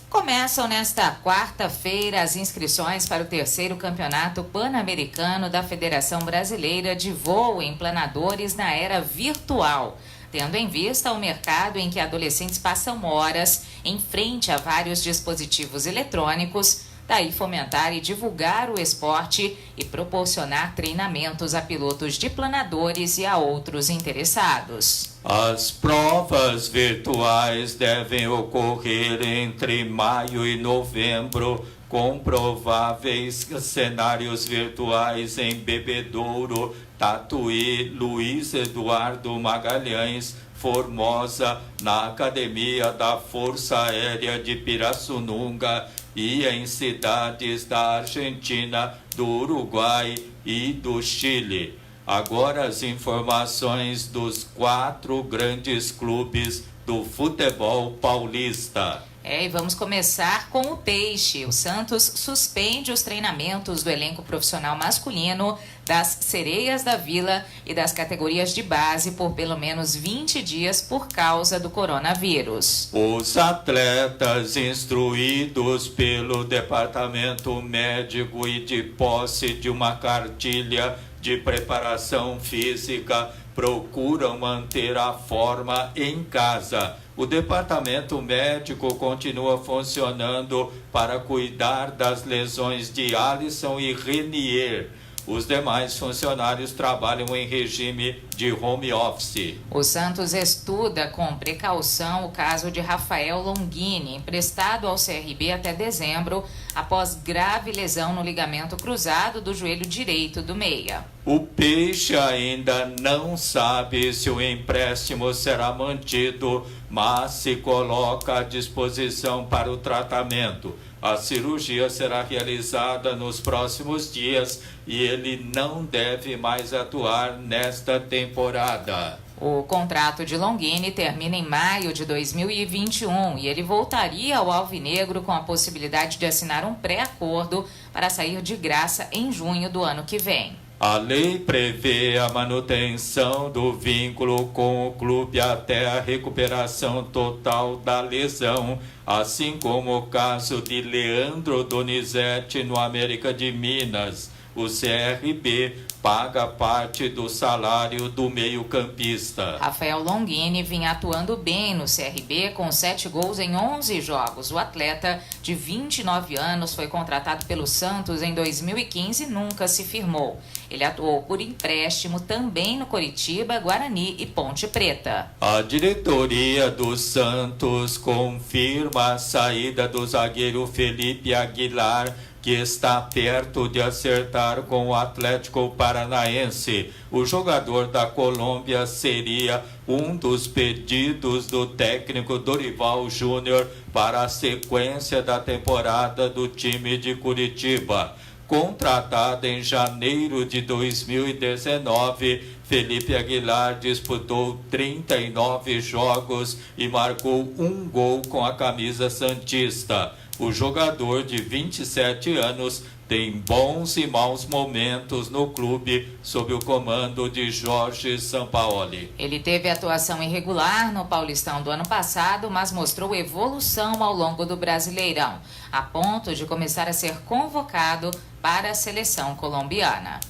Começam nesta quarta-feira as inscrições para o 3º Campeonato Pan-Americano da Federação Brasileira de Voo em Planadores na era virtual, tendo em vista o mercado em que adolescentes passam horas em frente a vários dispositivos eletrônicos. Daí fomentar e divulgar o esporte e proporcionar treinamentos a pilotos de planadores e a outros interessados. As provas virtuais devem ocorrer entre maio e novembro, com prováveis cenários virtuais em Bebedouro, Tatuí, Luiz Eduardo Magalhães, Formosa, na Academia da Força Aérea de Pirassununga e em cidades da Argentina, do Uruguai e do Chile. Agora as informações dos 4 grandes clubes do futebol paulista. E vamos começar com o Peixe. O Santos suspende os treinamentos do elenco profissional masculino, das Sereias da Vila e das categorias de base por pelo menos 20 dias por causa do coronavírus. Os atletas instruídos pelo Departamento Médico e de posse de uma cartilha de preparação física procuram manter a forma em casa. O departamento médico continua funcionando para cuidar das lesões de Alisson e Renier. Os demais funcionários trabalham em regime de home office. O Santos estuda com precaução o caso de Rafael Longini, emprestado ao CRB até dezembro, após grave lesão no ligamento cruzado do joelho direito do meia. O Peixe ainda não sabe se o empréstimo será mantido, mas se coloca à disposição para o tratamento. A cirurgia será realizada nos próximos dias e ele não deve mais atuar nesta temporada. O contrato de Longini termina em maio de 2021 e ele voltaria ao Alvinegro com a possibilidade de assinar um pré-acordo para sair de graça em junho do ano que vem. A lei prevê a manutenção do vínculo com o clube até a recuperação total da lesão, assim como o caso de Leandro Donizete no América de Minas. O CRB paga parte do salário do meio-campista. Rafael Longini vinha atuando bem no CRB com 7 gols em 11 jogos. O atleta de 29 anos foi contratado pelo Santos em 2015 e nunca se firmou. Ele atuou por empréstimo também no Coritiba, Guarani e Ponte Preta. A diretoria do Santos confirma a saída do zagueiro Felipe Aguilar, que está perto de acertar com o Atlético Paranaense. O jogador da Colômbia seria um dos pedidos do técnico Dorival Júnior para a sequência da temporada do time de Curitiba. Contratado em janeiro de 2019, Felipe Aguilar disputou 39 jogos e marcou 1 gol com a camisa santista. O jogador de 27 anos tem bons e maus momentos no clube sob o comando de Jorge Sampaoli. Ele teve atuação irregular no Paulistão do ano passado, mas mostrou evolução ao longo do Brasileirão, a ponto de começar a ser convocado para a seleção colombiana.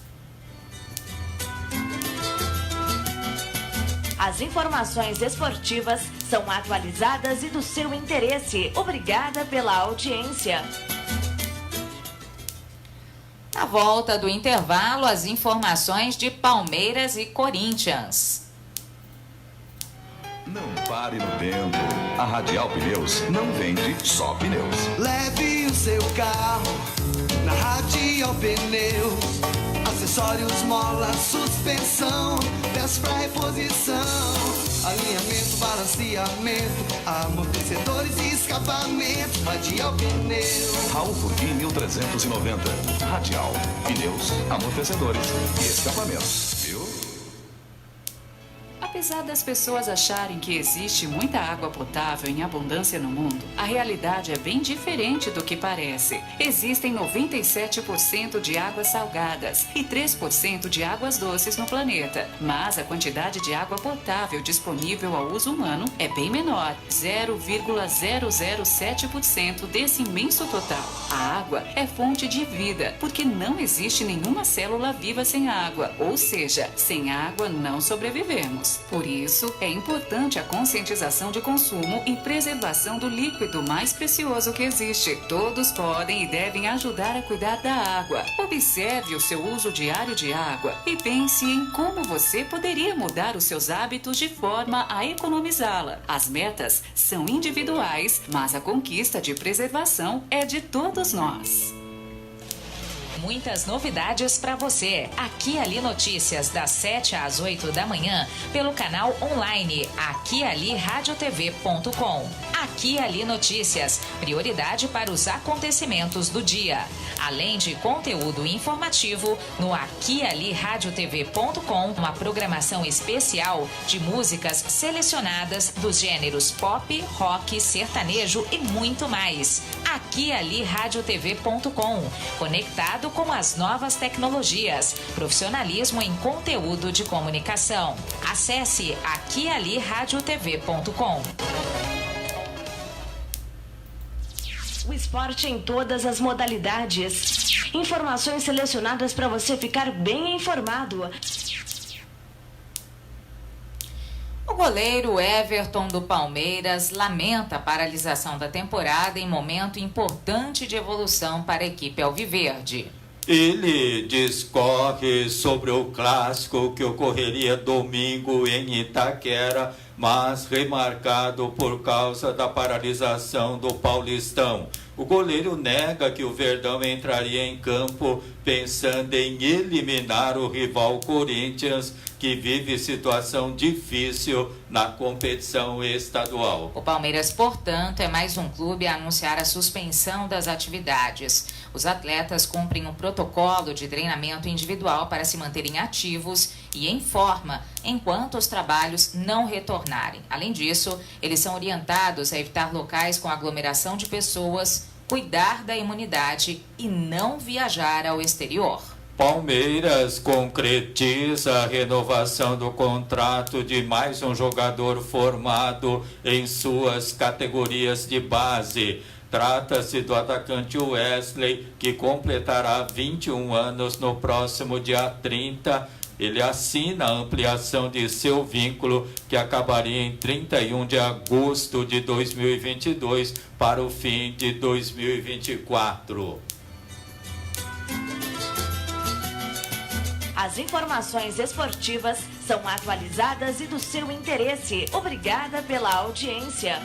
As informações esportivas são atualizadas e do seu interesse. Obrigada pela audiência. Na volta do intervalo, as informações de Palmeiras e Corinthians. Não pare no tempo. A Radial Pneus não vende só pneus. Leve o seu carro na Radial Pneus. Acessórios, mola, suspensão, peça pra reposição, alinhamento, balanceamento, amortecedores e escapamento. Radial Pneus. Raul Furguim 1390. Radial Pneus, amortecedores e escapamentos. Viu? Apesar das pessoas acharem que existe muita água potável em abundância no mundo, a realidade é bem diferente do que parece. Existem 97% de águas salgadas e 3% de águas doces no planeta, mas a quantidade de água potável disponível ao uso humano é bem menor, 0,007% desse imenso total. A água é fonte de vida, porque não existe nenhuma célula viva sem água, ou seja, sem água não sobrevivemos. Por isso, é importante a conscientização de consumo e preservação do líquido mais precioso que existe. Todos podem e devem ajudar a cuidar da água. Observe o seu uso diário de água e pense em como você poderia mudar os seus hábitos de forma a economizá-la. As metas são individuais, mas a conquista de preservação é de todos nós. Muitas novidades para você. Aqui Ali Notícias, das 7 às 8 da manhã, pelo canal online aquialiradiotv.com. Aqui Ali Notícias, prioridade para os acontecimentos do dia. Além de conteúdo informativo, no aquialiradiotv.com, uma programação especial de músicas selecionadas dos gêneros pop, rock, sertanejo e muito mais. aquialiradiotv.com, conectado com as novas tecnologias, profissionalismo em conteúdo de comunicação. Acesse aquialiradiotv.com. O esporte em todas as modalidades. Informações selecionadas para você ficar bem informado. O goleiro Everton do Palmeiras lamenta a paralisação da temporada em momento importante de evolução para a equipe alviverde. Ele discorre sobre o clássico que ocorreria domingo em Itaquera, mas remarcado por causa da paralisação do Paulistão. O goleiro nega que o Verdão entraria em campo pensando em eliminar o rival Corinthians, que vive situação difícil na competição estadual. O Palmeiras, portanto, é mais um clube a anunciar a suspensão das atividades. Os atletas cumprem um protocolo de treinamento individual para se manterem ativos e em forma enquanto os trabalhos não retornarem. Além disso, eles são orientados a evitar locais com aglomeração de pessoas, cuidar da imunidade e não viajar ao exterior. Palmeiras concretiza a renovação do contrato de mais um jogador formado em suas categorias de base. Trata-se do atacante Wesley, que completará 21 anos no próximo dia 30. Ele assina a ampliação de seu vínculo, que acabaria em 31 de agosto de 2022 para o fim de 2024. As informações esportivas são atualizadas e do seu interesse. Obrigada pela audiência.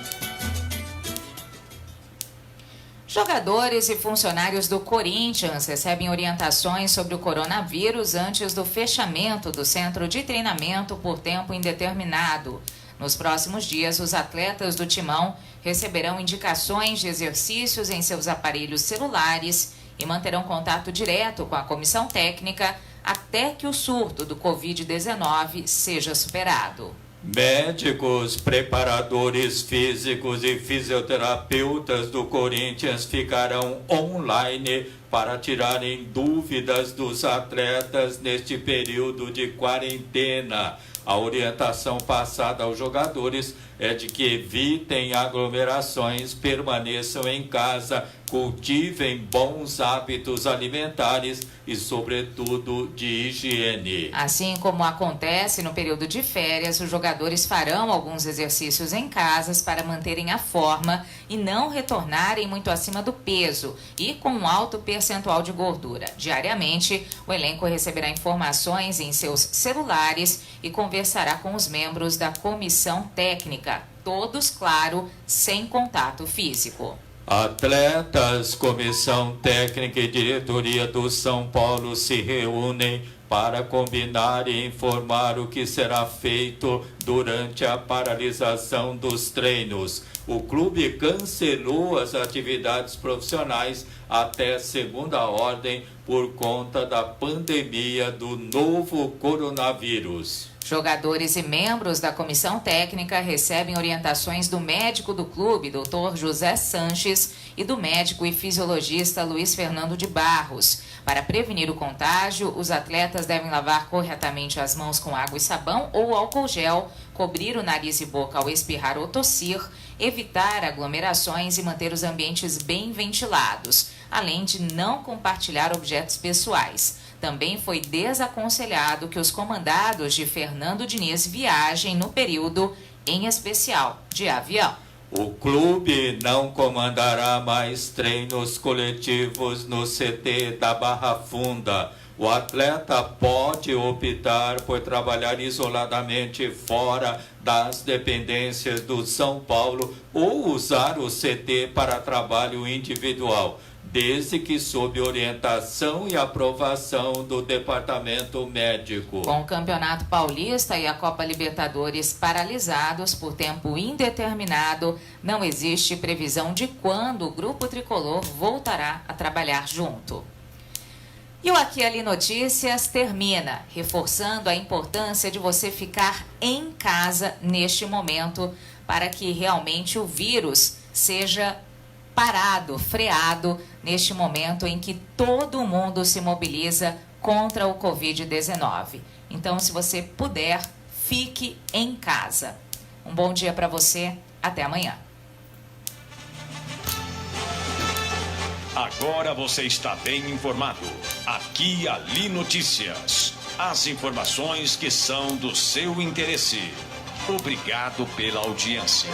Jogadores e funcionários do Corinthians recebem orientações sobre o coronavírus antes do fechamento do centro de treinamento por tempo indeterminado. Nos próximos dias, os atletas do Timão receberão indicações de exercícios em seus aparelhos celulares e manterão contato direto com a comissão técnica até que o surto do Covid-19 seja superado. Médicos, preparadores físicos e fisioterapeutas do Corinthians ficarão online para tirarem dúvidas dos atletas neste período de quarentena. A orientação passada aos jogadores é de que evitem aglomerações, permaneçam em casa, cultivem bons hábitos alimentares e, sobretudo, de higiene. Assim como acontece no período de férias, os jogadores farão alguns exercícios em casas para manterem a forma e não retornarem muito acima do peso e com um alto percentual de gordura. Diariamente, o elenco receberá informações em seus celulares e conversará com os membros da comissão técnica, todos, claro, sem contato físico. Atletas, comissão técnica e diretoria do São Paulo se reúnem para combinar e informar o que será feito durante a paralisação dos treinos. O clube cancelou as atividades profissionais até segunda ordem por conta da pandemia do novo coronavírus. Jogadores e membros da comissão técnica recebem orientações do médico do clube, Dr. José Sanches, e do médico e fisiologista Luiz Fernando de Barros. Para prevenir o contágio, os atletas devem lavar corretamente as mãos com água e sabão ou álcool gel, cobrir o nariz e boca ao espirrar ou tossir, evitar aglomerações e manter os ambientes bem ventilados, além de não compartilhar objetos pessoais. Também foi desaconselhado que os comandados de Fernando Diniz viajem no período, em especial, de avião. O clube não comandará mais treinos coletivos no CT da Barra Funda. O atleta pode optar por trabalhar isoladamente fora das dependências do São Paulo ou usar o CT para trabalho individual, desde que sob orientação e aprovação do departamento médico. Com o Campeonato Paulista e a Copa Libertadores paralisados por tempo indeterminado, não existe previsão de quando o Grupo Tricolor voltará a trabalhar junto. E o Aqui Ali Notícias termina, reforçando a importância de você ficar em casa neste momento para que realmente o vírus seja parado, freado, neste momento em que todo mundo se mobiliza contra o Covid-19. Então, se você puder, fique em casa. Um bom dia para você, até amanhã. Agora você está bem informado. Aqui Ali Notícias. As informações que são do seu interesse. Obrigado pela audiência.